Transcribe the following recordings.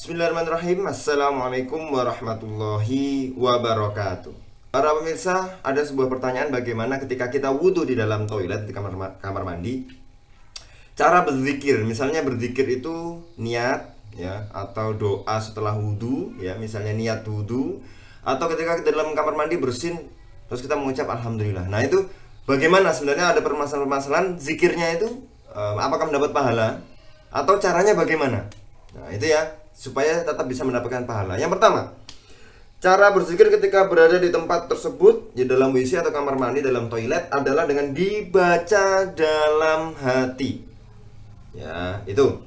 Bismillahirrahmanirrahim. Assalamualaikum warahmatullahi wabarakatuh. Para pemirsa, ada sebuah pertanyaan bagaimana ketika kita wudhu di dalam toilet, di kamar mandi. Cara berzikir, misalnya berzikir itu niat ya, atau doa setelah wudhu ya, misalnya niat wudhu. Atau ketika kita dalam kamar mandi bersin, terus kita mengucap Alhamdulillah. Nah itu bagaimana sebenarnya, ada permasalahan-permasalahan zikirnya itu, apakah mendapat pahala atau caranya bagaimana? Nah itu ya, supaya tetap bisa mendapatkan pahala. Yang pertama, cara berzikir ketika berada di tempat tersebut, di dalam WC atau kamar mandi, dalam toilet, adalah dengan dibaca dalam hati. Ya, itu.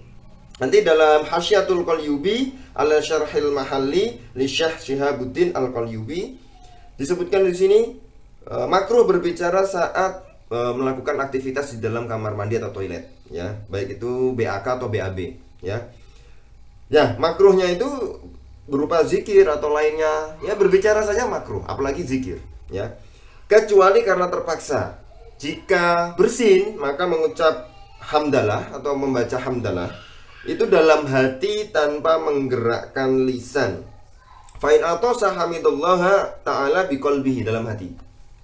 Nanti dalam Hasyiatul Qalyubi ala Syarhil Mahalli li Syekh Syihabuddin Al-Qalyubi disebutkan di sini makruh berbicara saat melakukan aktivitas di dalam kamar mandi atau toilet, ya, baik itu BAK atau BAB, ya. Ya, makruhnya itu berupa zikir atau lainnya. Ya, berbicara saja makruh, apalagi zikir, ya. Kecuali karena terpaksa. Jika bersin, maka mengucap hamdalah atau membaca hamdalah itu dalam hati tanpa menggerakkan lisan. Fa'in atosa hamidallaha ta'ala biqalbihi, dalam hati.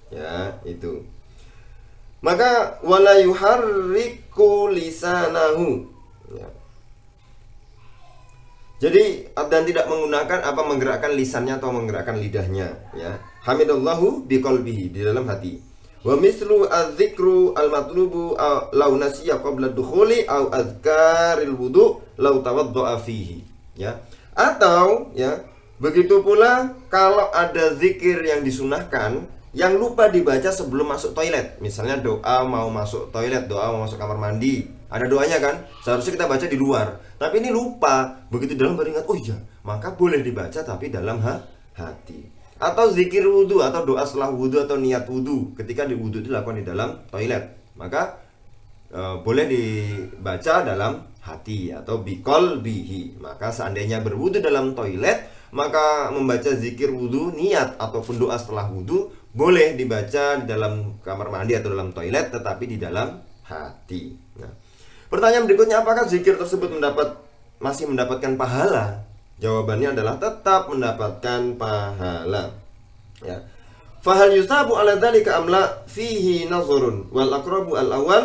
Ya, itu. Maka wala yuharriku lisanahu. Ya. Jadi, dan tidak menggunakan menggerakkan lisannya atau menggerakkan lidahnya, ya. Hamidallahu biqalbihi, di dalam hati. Wa mislu adzikru al-matlubu law nasiya qabla dukhuli au adzkaril wudu law tawaddaa fihi, ya. Atau ya, begitu pula kalau ada zikir yang disunahkan yang lupa dibaca sebelum masuk toilet. Misalnya doa mau masuk toilet, doa mau masuk kamar mandi, ada doanya kan? Seharusnya kita baca di luar. Tapi ini lupa, begitu dalam baru ingat, oh iya, maka boleh dibaca tapi dalam hati. Atau zikir wudhu atau doa setelah wudhu atau niat wudhu ketika di wudhu dilakukan di dalam toilet, maka boleh dibaca dalam hati atau biqalbihi. Maka seandainya berwudhu dalam toilet, maka membaca zikir wudhu, niat ataupun doa setelah wudhu boleh dibaca di dalam kamar mandi atau dalam toilet, tetapi di dalam hati. Nah, pertanyaan berikutnya, apakah zikir tersebut masih mendapatkan pahala? Jawabannya adalah tetap mendapatkan pahala. Ya. Fahal yusabu ala dzalika amla fihi nazarun wal aqrabu al awal,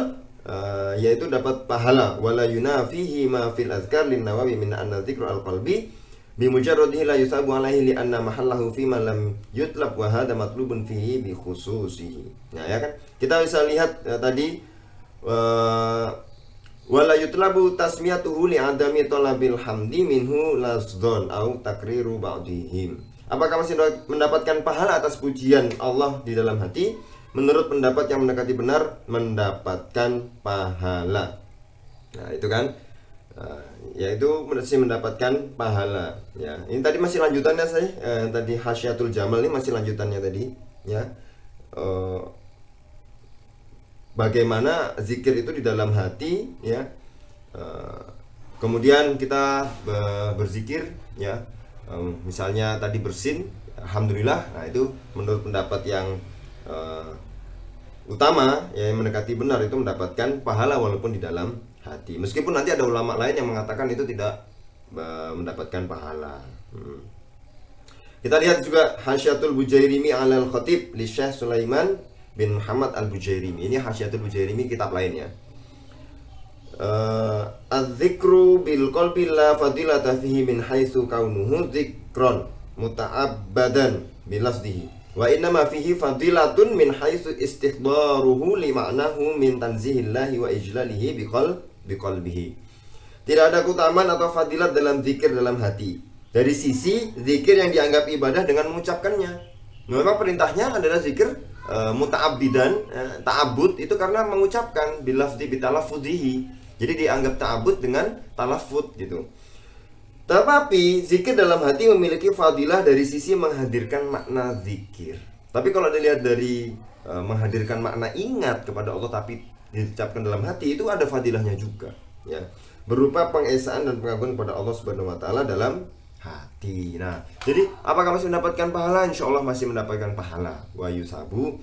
yaitu dapat pahala wala yunafihi ma fil azkar lin Nawawi min anna dzikru al qalbi bi mujarradihi la yusabu alaihi li anna mahallahu fi ma lam yutlab wa hadha matlubun fihi bi khususihi. Nah, ya kan? Kita bisa lihat tadi wala yutlabu tasmiyatuhu li adami talabil hamdi minhu lazdon au takriru ba'dihim. Apakah masih mendapatkan pahala atas pujian Allah di dalam hati? Menurut pendapat yang mendekati benar, mendapatkan pahala. Nah, itu kan, yaitu masih mendapatkan pahala. Ya, ini tadi masih lanjutannya saya. Tadi Hasyiatul Jamal ini masih lanjutannya tadi. Ya, bagaimana zikir itu di dalam hati, ya. Kemudian kita berzikir, ya. Misalnya tadi bersin, alhamdulillah. Nah, itu menurut pendapat yang utama, ya, yang mendekati benar, itu mendapatkan pahala walaupun di dalam hati. Meskipun nanti ada ulama lain yang mengatakan itu tidak mendapatkan pahala. Kita lihat juga Hasyiatul Bujairimi alal Khatib li Syekh Sulaiman bin Muhammad al-Bujairimi. Ini Hasyiatul Bujairimi, kitab lainnya. Az-zikru bil qalbi la fadilata fihi min haitsu kaunuhu dzikron muta'abbadan bilafzihi wa inna ma fihi fadilatun min haitsu istihdaruhu li ma'nahu min tanzihillahi wa ijlalihi biqalbihi. Tidak ada keutamaan atau fadilat dalam zikir dalam hati dari sisi zikir yang dianggap ibadah dengan mengucapkannya. Memang perintahnya adalah zikir muta'abbidan, ta'abbud itu karena mengucapkan bilafzi bitalaffudzihi. Jadi dianggap ta'abbud dengan talaffuz gitu. Tetapi zikir dalam hati memiliki fadilah dari sisi menghadirkan makna zikir. Tapi kalau dilihat dari menghadirkan makna ingat kepada Allah tapi diucapkan dalam hati, itu ada fadilahnya juga, ya. Berupa pengesaan dan pengagungan kepada Allah Subhanahu wa taala dalam hati. Nah, jadi apakah masih mendapatkan pahala? Insya Allah masih mendapatkan pahala. Wa yusabu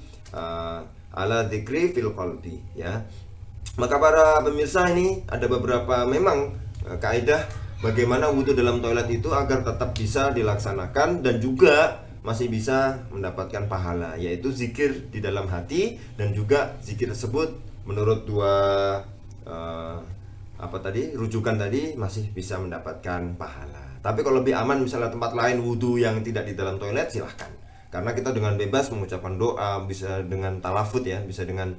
ala dzikri fil qalbi, ya. Maka para pemirsa, ini ada beberapa memang kaidah bagaimana wudhu dalam toilet itu agar tetap bisa dilaksanakan dan juga masih bisa mendapatkan pahala, yaitu zikir di dalam hati dan juga zikir tersebut menurut dua rujukan tadi masih bisa mendapatkan pahala. Tapi kalau lebih aman misalnya tempat lain wudhu yang tidak di dalam toilet, silahkan, karena kita dengan bebas mengucapkan doa, bisa dengan talafut ya, bisa dengan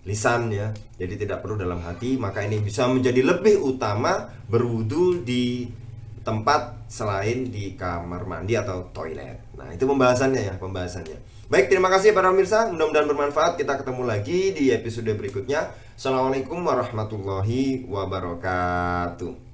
lisan ya, jadi tidak perlu dalam hati. Maka ini bisa menjadi lebih utama berwudhu di tempat selain di kamar mandi atau toilet. Nah, itu pembahasannya. Baik, terima kasih para pemirsa, mudah-mudahan bermanfaat. Kita ketemu lagi di episode berikutnya. Assalamualaikum warahmatullahi wabarakatuh.